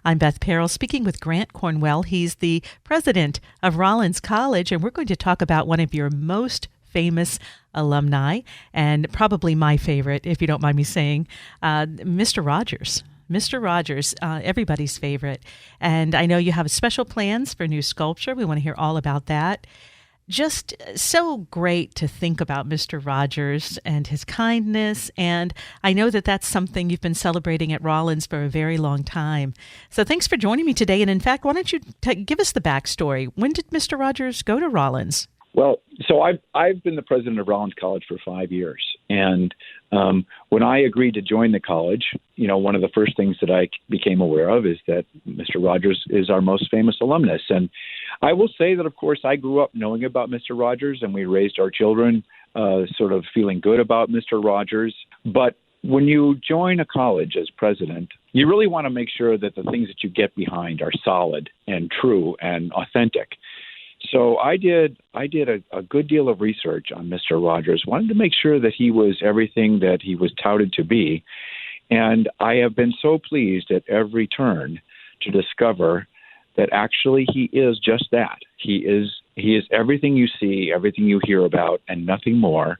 I'm Beth Perrell, speaking with Grant Cornwell. He's the president of Rollins College, and we're going to talk about one of your most famous alumni, and probably my favorite, if you don't mind me saying, Mr. Rogers. Mr. Rogers, everybody's favorite. And I know you have special plans for new sculpture. We want to hear all about that. Just so great to think about Mr. Rogers and his kindness. And I know that that's something you've been celebrating at Rollins for a very long time. So thanks for joining me today. And in fact, why don't you give us the backstory? When did Mr. Rogers go to Rollins? Well, so I've been the president of Rollins College for 5 years. And when I agreed to join the college, one of the first things that I became aware of is that Mr. Rogers is our most famous alumnus. And I will say that, of course, I grew up knowing about Mr. Rogers, and we raised our children sort of feeling good about Mr. Rogers. But when you join a college as president, you really want to make sure that the things that you get behind are solid and true and authentic. So I did a good deal of research on Mr. Rogers, wanted to make sure that he was everything that he was touted to be. And I have been so pleased at every turn to discover that actually he is just that. He is everything you see, everything you hear about, and nothing more.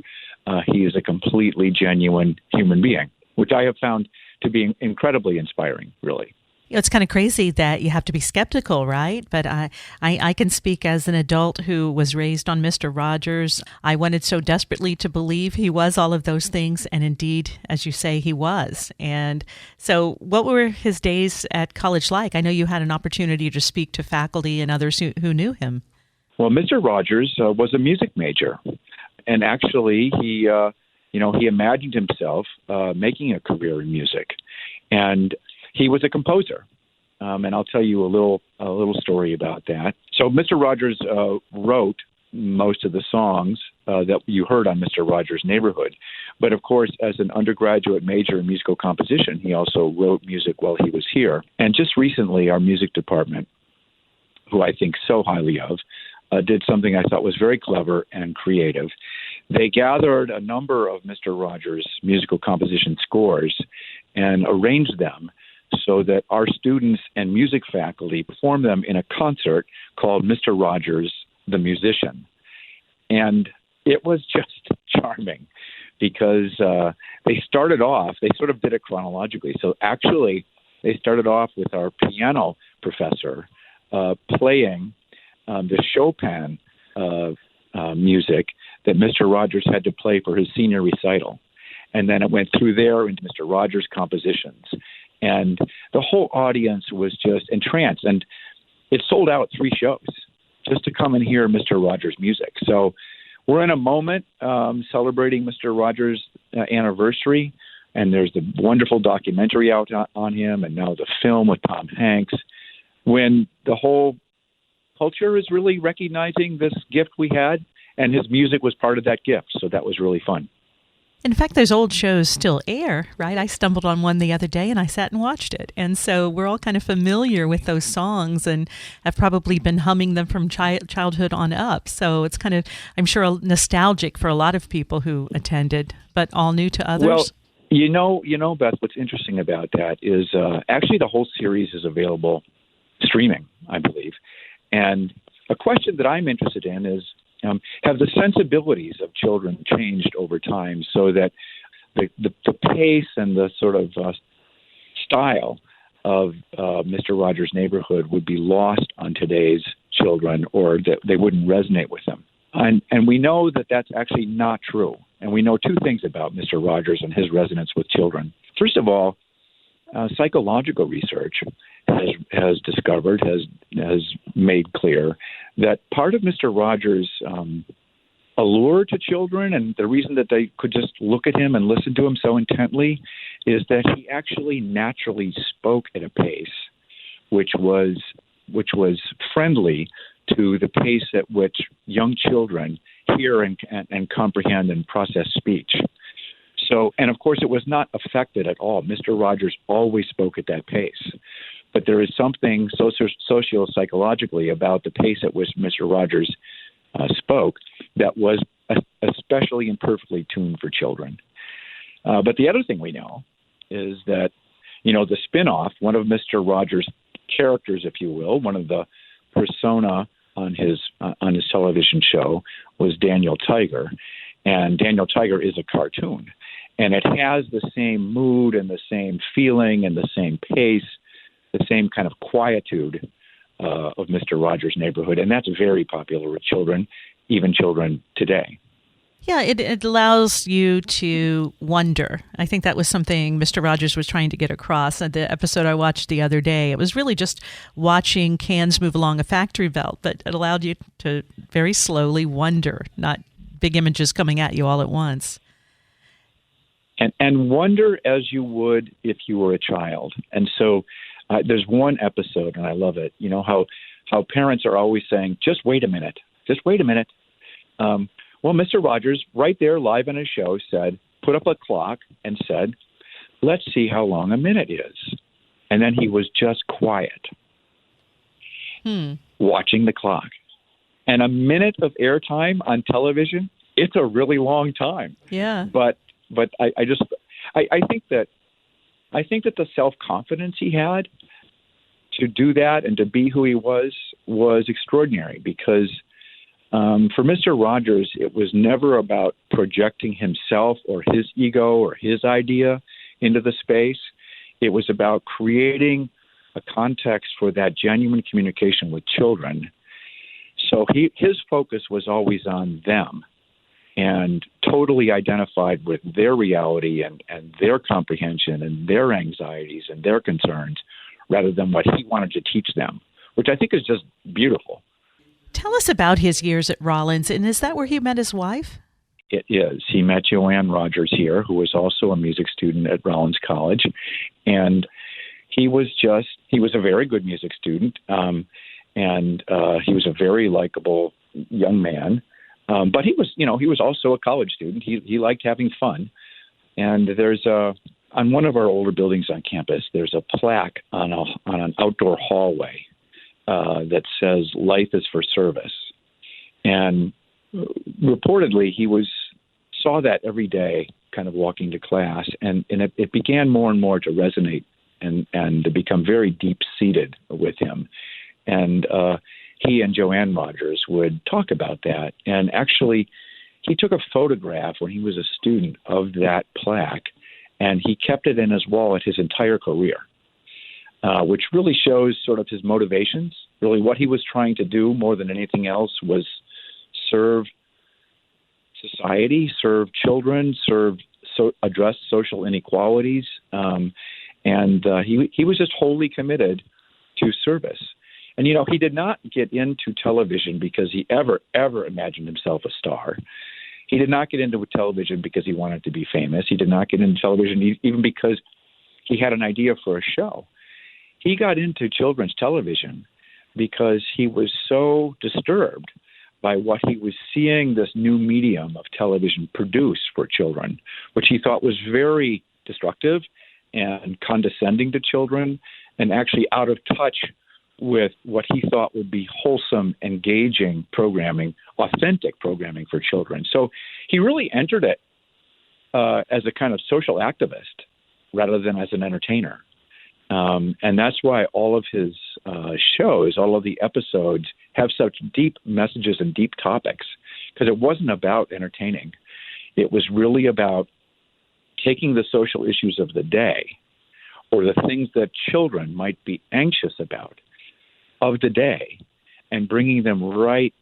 He is a completely genuine human being, which I have found to be incredibly inspiring, really. It's kind of crazy that you have to be skeptical, right? But I can speak as an adult who was raised on Mr. Rogers. I wanted so desperately to believe he was all of those things, and indeed, as you say, he was. And so what were his days at college like? I know you had an opportunity to speak to faculty and others who knew him. Well, Mr. Rogers was a music major, and actually he imagined himself making a career in music. And he was a composer, and I'll tell you a little story about that. So Mr. Rogers wrote most of the songs that you heard on Mr. Rogers' Neighborhood. But of course, as an undergraduate major in musical composition, he also wrote music while he was here. And just recently, our music department, who I think so highly of, did something I thought was very clever and creative. They gathered a number of Mr. Rogers' musical composition scores and arranged them so that our students and music faculty perform them in a concert called Mr. Rogers, the Musician. And it was just charming because they sort of did it chronologically. So actually, they started off with our piano professor playing the Chopin music that Mr. Rogers had to play for his senior recital. And then it went through there into Mr. Rogers' compositions. And the whole audience was just entranced. And it sold out 3 shows just to come and hear Mr. Rogers' music. So we're in a moment celebrating Mr. Rogers' anniversary. And there's the wonderful documentary out on him, and now the film with Tom Hanks, when the whole culture is really recognizing this gift we had. And his music was part of that gift. So that was really fun. In fact, those old shows still air, right? I stumbled on one the other day and I sat and watched it. And so we're all kind of familiar with those songs and have probably been humming them from childhood on up. So it's kind of, I'm sure, nostalgic for a lot of people who attended, but all new to others. Well, Beth, what's interesting about that is actually the whole series is available streaming, I believe. And a question that I'm interested in is, have the sensibilities of children changed over time so that the pace and the sort of style of Mr. Rogers' Neighborhood would be lost on today's children, or that they wouldn't resonate with them? And we know that that's actually not true. And we know 2 things about Mr. Rogers and his resonance with children. First of all, psychological research has made clear that part of Mr. Rogers' allure to children, and the reason that they could just look at him and listen to him so intently, is that he actually naturally spoke at a pace which was friendly to the pace at which young children hear and comprehend and process speech. So, and of course, it was not affected at all. Mr. Rogers always spoke at that pace. But there is something socio-psychologically about the pace at which Mr. Rogers spoke that was especially and perfectly tuned for children. But the other thing we know is that, the spin-off, one of Mr. Rogers' characters, if you will, one of the persona on his television show was Daniel Tiger, and Daniel Tiger is a cartoon, and it has the same mood and the same feeling and the same pace, the same kind of quietude of Mr. Rogers' Neighborhood, and that's very popular with children, even children today. Yeah, it allows you to wonder. I think that was something Mr. Rogers was trying to get across. The episode I watched the other day, it was really just watching cans move along a factory belt, but it allowed you to very slowly wonder, not big images coming at you all at once. And wonder as you would if you were a child. And so there's one episode, and I love it, you know, how parents are always saying, just wait a minute. Well, Mr. Rogers, right there live on his show, put up a clock and said, let's see how long a minute is. And then he was just quiet, watching the clock. And a minute of airtime on television, it's a really long time. Yeah. But I think that the self-confidence he had to do that and to be who he was extraordinary, because for Mr. Rogers, it was never about projecting himself or his ego or his idea into the space. It was about creating a context for that genuine communication with children. So his focus was always on them and totally identified with their reality and their comprehension and their anxieties and their concerns rather than what he wanted to teach them, which I think is just beautiful. Tell us about his years at Rollins, and is that where he met his wife? It is. He met Joanne Rogers here, who was also a music student at Rollins College, and he was a very good music student, and he was a very likable young man. But he was also a college student. He liked having fun, and there's on one of our older buildings on campus, there's a plaque on an outdoor hallway that says "Life is for service," and reportedly he saw that every day, kind of walking to class, and it began more and more to resonate and to become very deep seated with him, and he and Joanne Rogers would talk about that, and actually he took a photograph when he was a student of that plaque, and he kept it in his wallet his entire career. Which really shows sort of his motivations. Really what he was trying to do more than anything else was serve society, serve children, address social inequalities. And he was just wholly committed to service. And, he did not get into television because he ever imagined himself a star. He did not get into television because he wanted to be famous. He did not get into television even because he had an idea for a show. He got into children's television because he was so disturbed by what he was seeing this new medium of television produce for children, which he thought was very destructive and condescending to children and actually out of touch with what he thought would be wholesome, engaging programming, authentic programming for children. So he really entered it as a kind of social activist rather than as an entertainer. And that's why all of his shows, all of the episodes have such deep messages and deep topics, because it wasn't about entertaining. It was really about taking the social issues of the day or the things that children might be anxious about of the day and bringing them right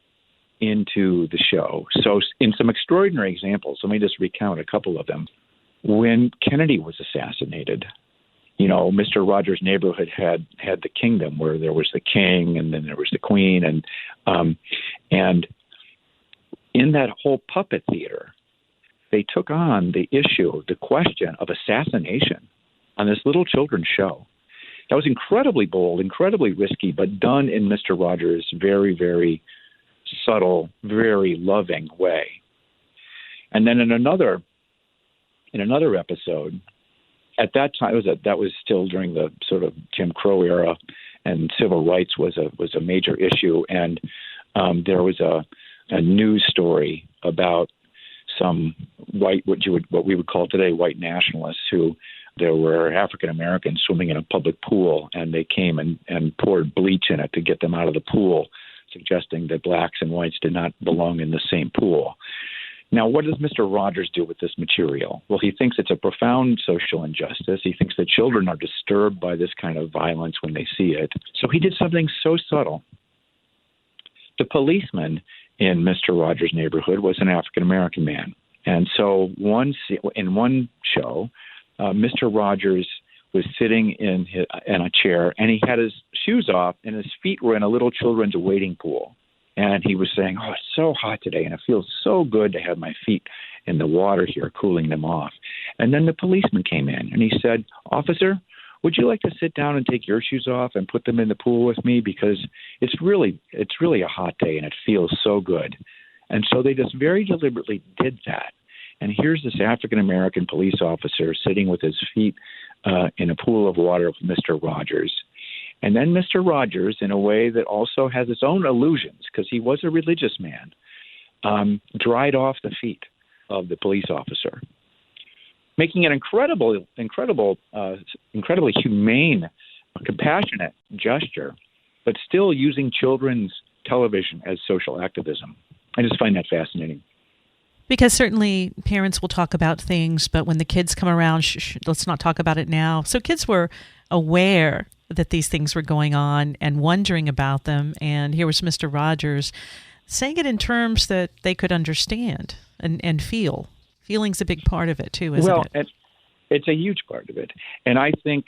into the show. So in some extraordinary examples, let me just recount a couple of them. When Kennedy was assassinated, Mr. Rogers' Neighborhood had the kingdom where there was the king and then there was the queen. And in that whole puppet theater, they took on the question of assassination on this little children's show. That was incredibly bold, incredibly risky, but done in Mr. Rogers' very, very subtle, very loving way. And then in another episode, at that time, that was still during the sort of Jim Crow era, and civil rights was a major issue. And there was a news story about some what we would call today white nationalists who There were African Americans swimming in a public pool, and they came and poured bleach in it to get them out of the pool, suggesting that blacks and whites did not belong in the same pool. Now, what does Mr. Rogers do with this material? Well, he thinks it's a profound social injustice. He thinks that children are disturbed by this kind of violence when they see it. So he did something so subtle. The policeman in Mr. Rogers' neighborhood was an African American man. And so in one show, Mr. Rogers was sitting in a chair, and he had his shoes off, and his feet were in a little children's wading pool. And he was saying, "Oh, it's so hot today, and it feels so good to have my feet in the water here, cooling them off." And then the policeman came in, and he said, "Officer, would you like to sit down and take your shoes off and put them in the pool with me? Because it's really a hot day, and it feels so good." And so they just very deliberately did that. And here's this African-American police officer sitting with his feet in a pool of water with Mr. Rogers. And then Mr. Rogers, in a way that also has its own illusions, because he was a religious man, dried off the feet of the police officer, making an incredibly humane, compassionate gesture, but still using children's television as social activism. I just find that fascinating. Because certainly parents will talk about things, but when the kids come around, let's not talk about it now. So kids were aware that these things were going on and wondering about them. And here was Mr. Rogers saying it in terms that they could understand and feel. Feeling's a big part of it too, isn't it? Well, it's a huge part of it. And I think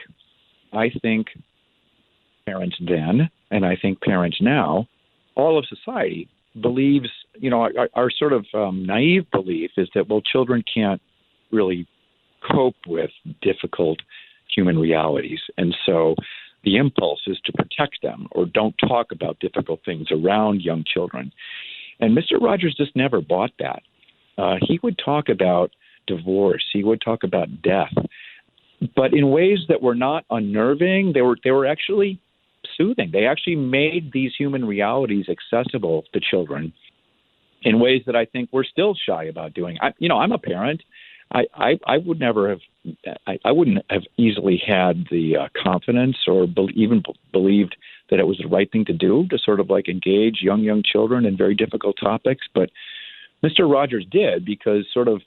parents then, and I think parents now, all of society believes, our sort of naive belief is that, well, children can't really cope with difficult human realities. And so the impulse is to protect them or don't talk about difficult things around young children. And Mr. Rogers just never bought that. He would talk about divorce. He would talk about death, but in ways that were not unnerving. They were actually soothing. They actually made these human realities accessible to children in ways that I think we're still shy about doing. I'm a parent. I would never have. I wouldn't have easily had the confidence or even believed that it was the right thing to do to sort of like engage young children in very difficult topics. But Mr. Rogers did, because sort of,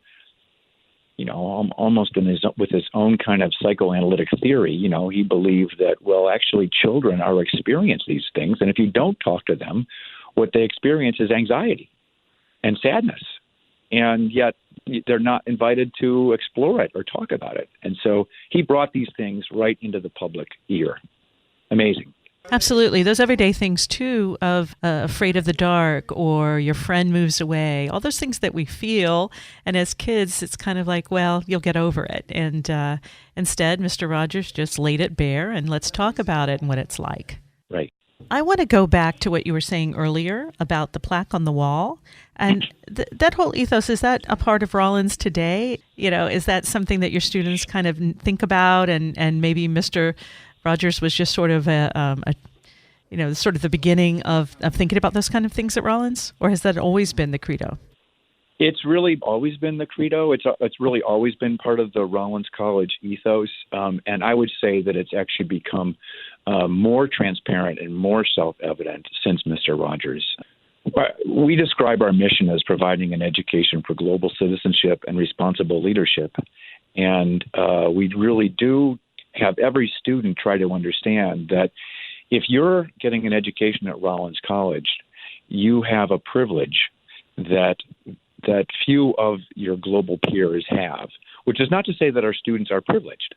almost with his own kind of psychoanalytic theory, he believed that, well, actually children are experiencing these things. And if you don't talk to them, what they experience is anxiety and sadness. And yet they're not invited to explore it or talk about it. And so he brought these things right into the public ear. Amazing. Absolutely. Those everyday things, too, of afraid of the dark or your friend moves away, all those things that we feel. And as kids, it's kind of like, well, you'll get over it. And instead, Mr. Rogers just laid it bare, and let's talk about it and what it's like. Right. I want to go back to what you were saying earlier about the plaque on the wall. And that whole ethos, is that a part of Rollins today? Is that something that your students kind of think about, and maybe Mr. Rogers was just sort of sort of the beginning of thinking about those kind of things at Rollins? Or has that always been the credo? It's really always been the credo. It's really always been part of the Rollins College ethos. And I would say that it's actually become more transparent and more self-evident since Mr. Rogers. We describe our mission as providing an education for global citizenship and responsible leadership. And we really do have every student try to understand that if you're getting an education at Rollins College, you have a privilege that few of your global peers have, which is not to say that our students are privileged.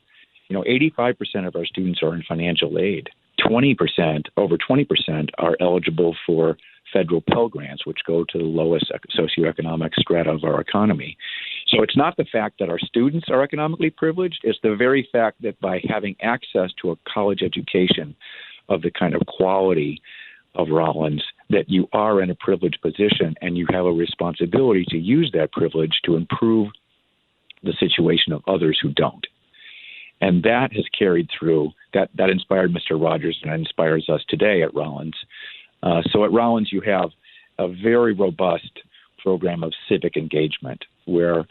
85% of our students are in financial aid. Over 20% are eligible for federal Pell Grants, which go to the lowest socioeconomic strata of our economy. So it's not the fact that our students are economically privileged, it's the very fact that by having access to a college education of the kind of quality of Rollins, that you are in a privileged position and you have a responsibility to use that privilege to improve the situation of others who don't. And that has carried through. That inspired Mr. Rogers and inspires us today at Rollins. So at Rollins, you have a very robust program of civic engagement where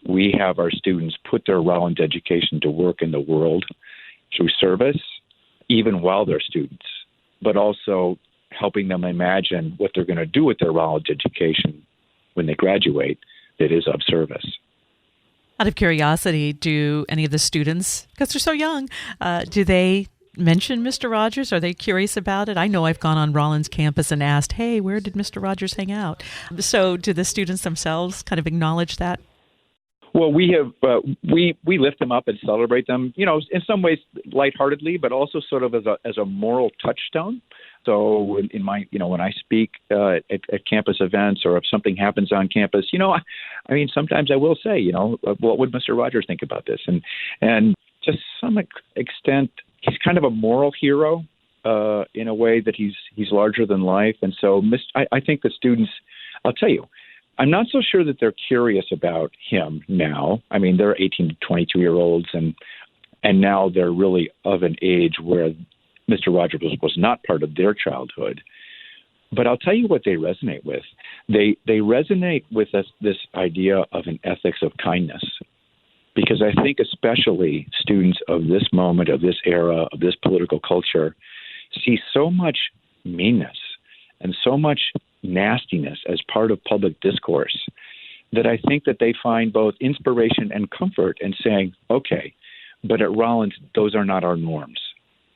we have our students put their Rollins education to work in the world through service, even while they're students, but also helping them imagine what they're going to do with their Rollins education when they graduate that is of service. Out of curiosity, do any of the students, because they're so young, do they mention Mr. Rogers? Are they curious about it? I know I've gone on Rollins campus and asked, hey, where did Mr. Rogers hang out? So do the students themselves kind of acknowledge that? Well, we have we lift them up and celebrate them, in some ways lightheartedly, but also sort of as a moral touchstone. So in my, when I speak at campus events, or if something happens on campus, sometimes I will say, what would Mr. Rogers think about this? And to some extent, he's kind of a moral hero in a way that he's larger than life. And so I think the students, I'll tell you, I'm not so sure that they're curious about him now. I mean, they're 18 to 22-year-olds, and now they're really of an age where Mr. Rogers was not part of their childhood. But I'll tell you what they resonate with. They resonate with this idea of an ethics of kindness, because I think especially students of this moment, of this era, of this political culture, see so much meanness and so much nastiness as part of public discourse that I think that they find both inspiration and comfort in saying, okay, but at Rollins, those are not our norms.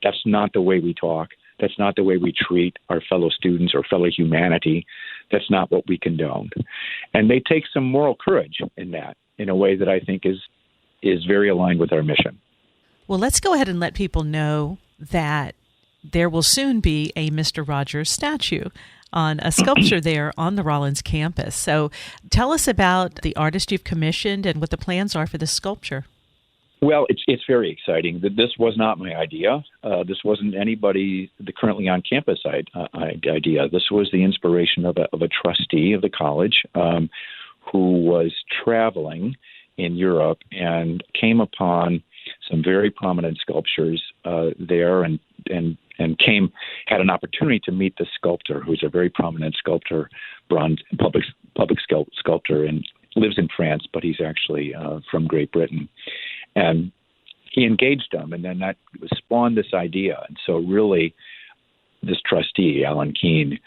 That's not the way we talk. That's not the way we treat our fellow students or fellow humanity. That's not what we condone. And they take some moral courage in that, in a way that I think is very aligned with our mission. Well, let's go ahead and let people know that there will soon be a Mr. Rogers statue on a sculpture there on the Rollins campus. So tell us about the artist you've commissioned and what the plans are for this sculpture. Well, it's very exciting. This was not my idea. This wasn't anybody currently on campus idea. This was the inspiration of a trustee of the college who was traveling in Europe and came upon some very prominent sculptures there, and had an opportunity to meet the sculptor, who's a very prominent sculptor, bronze public sculptor, and lives in France, but he's actually from Great Britain. And he engaged them, and then that spawned this idea. And so really, this trustee, Alan Keene,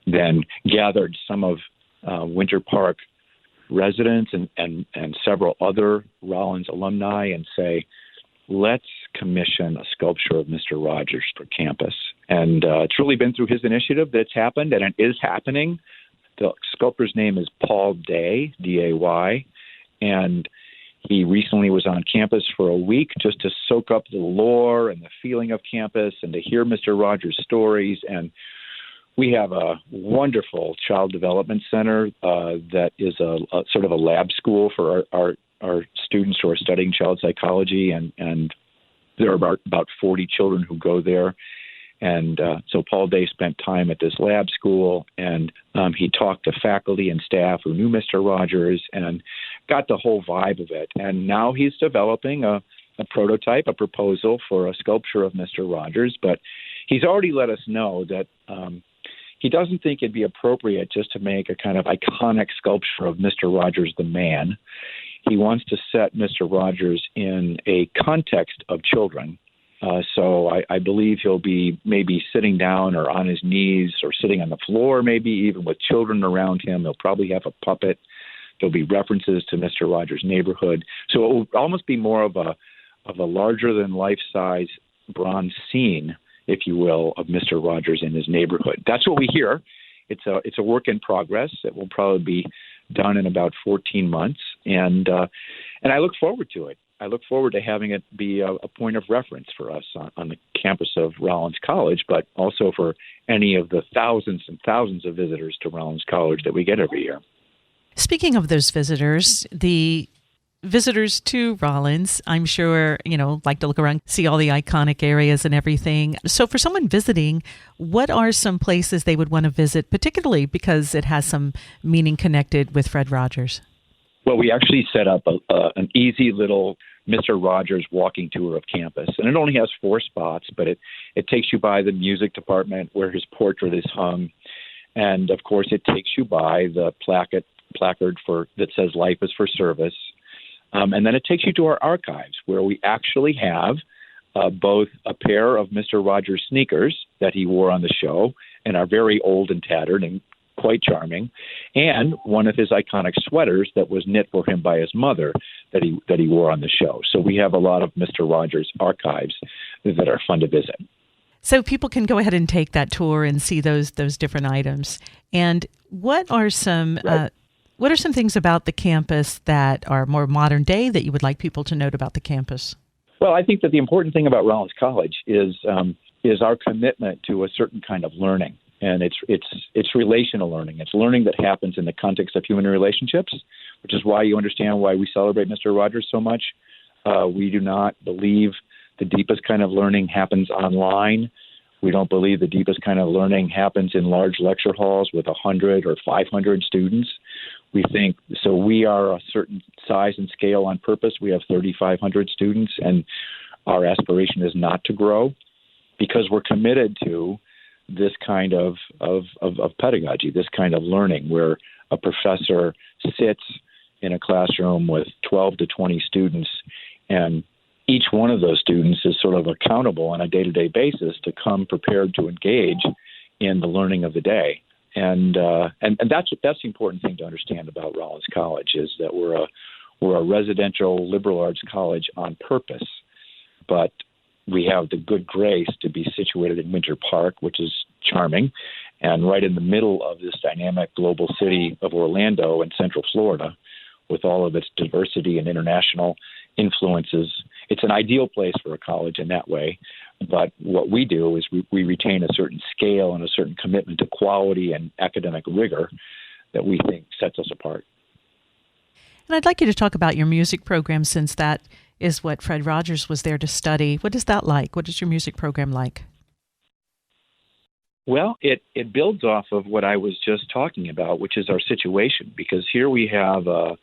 then gathered some of Winter Park residents and several other Rollins alumni and say, let's commission a sculpture of Mr. Rogers for campus. And it's really been through his initiative that's happened, and it is happening. The sculptor's name is Paul Day, D-A-Y, and he recently was on campus for a week just to soak up the lore and the feeling of campus and to hear Mr. Rogers' stories. And we have a wonderful child development center that is a sort of a lab school for our students who are studying child psychology, and there are about 40 children who go there. And so Paul Day spent time at this lab school, and he talked to faculty and staff who knew Mr. Rogers and got the whole vibe of it. And now he's developing a prototype, a proposal for a sculpture of Mr. Rogers, but he's already let us know that he doesn't think it'd be appropriate just to make a kind of iconic sculpture of Mr. Rogers the man. He wants to set Mr. Rogers in a context of children. So I believe he'll be maybe sitting down or on his knees or sitting on the floor, maybe even with children around him. He'll probably have a puppet. There'll be references to Mr. Rogers' neighborhood. So it will almost be more of a larger than life size bronze scene, if you will, of Mr. Rogers in his neighborhood. That's what we hear. It's a work in progress. It will probably be done in about 14 months, and I look forward to it. I look forward to having it be a point of reference for us on the campus of Rollins College, but also for any of the thousands and thousands of visitors to Rollins College that we get every year. Speaking of those visitors, the visitors to Rollins, I'm sure, like to look around, see all the iconic areas and everything. So for someone visiting, what are some places they would want to visit, particularly because it has some meaning connected with Fred Rogers? Well, we actually set up an easy little Mr. Rogers walking tour of campus. And it only has 4 spots, but it takes you by the music department where his portrait is hung. And, of course, it takes you by the placard that says life is for service. And then it takes you to our archives, where we actually have both a pair of Mr. Rogers sneakers that he wore on the show and are very old and tattered and quite charming, and one of his iconic sweaters that was knit for him by his mother that he wore on the show. So we have a lot of Mr. Rogers archives that are fun to visit. So people can go ahead and take that tour and see those different items. And what are some things about the campus that are more modern day that you would like people to note about the campus? Well, I think that the important thing about Rollins College is our commitment to a certain kind of learning. And it's relational learning. It's learning that happens in the context of human relationships, which is why you understand why we celebrate Mr. Rogers so much. We do not believe the deepest kind of learning happens online. We don't believe the deepest kind of learning happens in large lecture halls with 100 or 500 students. We think, so we are a certain size and scale on purpose. We have 3,500 students, and our aspiration is not to grow because we're committed to this kind of pedagogy, this kind of learning where a professor sits in a classroom with 12 to 20 students, and each one of those students is sort of accountable on a day-to-day basis to come prepared to engage in the learning of the day. And that's the important thing to understand about Rollins College is that we're a residential liberal arts college on purpose, but we have the good grace to be situated in Winter Park, which is charming, and right in the middle of this dynamic global city of Orlando in Central Florida, with all of its diversity and international influences. It's an ideal place for a college in that way. But what we do is we retain a certain scale and a certain commitment to quality and academic rigor that we think sets us apart. And I'd like you to talk about your music program, since that is what Fred Rogers was there to study. What is that like? What is your music program like? Well, it builds off of what I was just talking about, which is our situation, because here we have a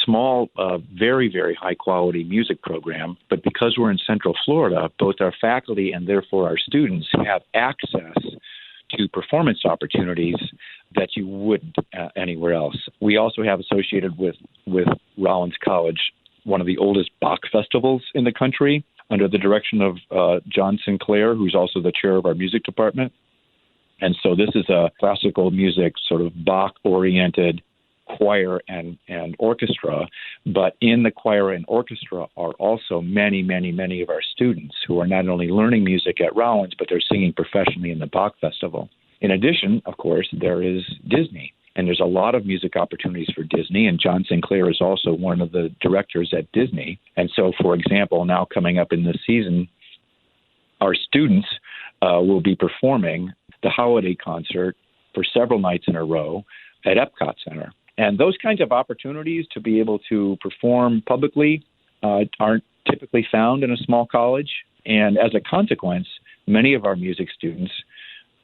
small, very, very high-quality music program, but because we're in Central Florida, both our faculty and therefore our students have access to performance opportunities that you wouldn't anywhere else. We also have associated with Rollins College one of the oldest Bach festivals in the country under the direction of John Sinclair, who's also the chair of our music department. And so this is a classical music, sort of Bach-oriented choir and orchestra, but in the choir and orchestra are also many, many, many of our students who are not only learning music at Rollins, but they're singing professionally in the Bach Festival. In addition, of course, there is Disney, and there's a lot of music opportunities for Disney, and John Sinclair is also one of the directors at Disney. And so, for example, now coming up in this season, our students will be performing the holiday concert for several nights in a row at Epcot Center. And those kinds of opportunities to be able to perform publicly aren't typically found in a small college. And as a consequence, many of our music students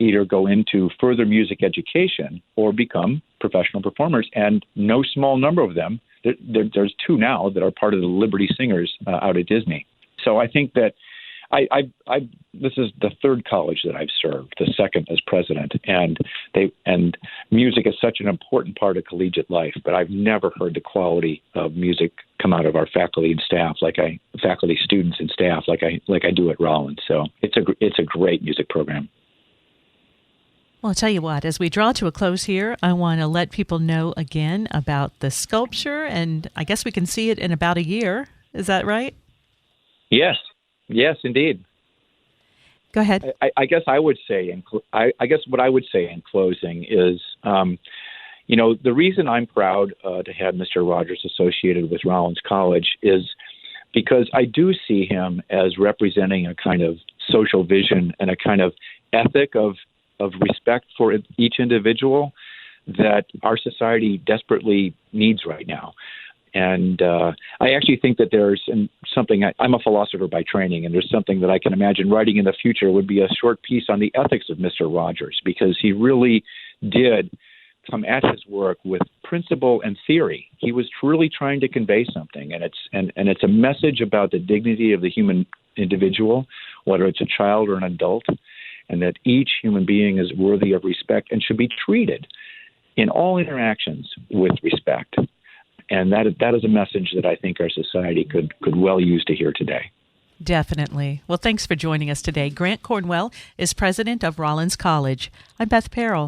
either go into further music education or become professional performers. And no small number of them, there's two now that are part of the Liberty Singers out at Disney. So I think that this is the third college that I've served, the second as president, and music is such an important part of collegiate life. But I've never heard the quality of music come out of our faculty and staff, faculty, students, and staff, like I do at Rollins. So it's a great music program. Well, I'll tell you what, as we draw to a close here, I want to let people know again about the sculpture, and I guess we can see it in about a year. Is that right? Yes, indeed. Go ahead. I guess I would say, I guess what I would say in closing is, the reason I'm proud to have Mr. Rogers associated with Rollins College is because I do see him as representing a kind of social vision and a kind of ethic of respect for each individual that our society desperately needs right now. And I actually think that there's something, I'm a philosopher by training, and there's something that I can imagine writing in the future would be a short piece on the ethics of Mr. Rogers, because he really did come at his work with principle and theory. He was truly trying to convey something, and it's a message about the dignity of the human individual, whether it's a child or an adult, and that each human being is worthy of respect and should be treated in all interactions with respect. And that is a message that I think our society could well use to hear today. Definitely. Well, thanks for joining us today. Grant Cornwell is president of Rollins College. I'm Beth Perrell.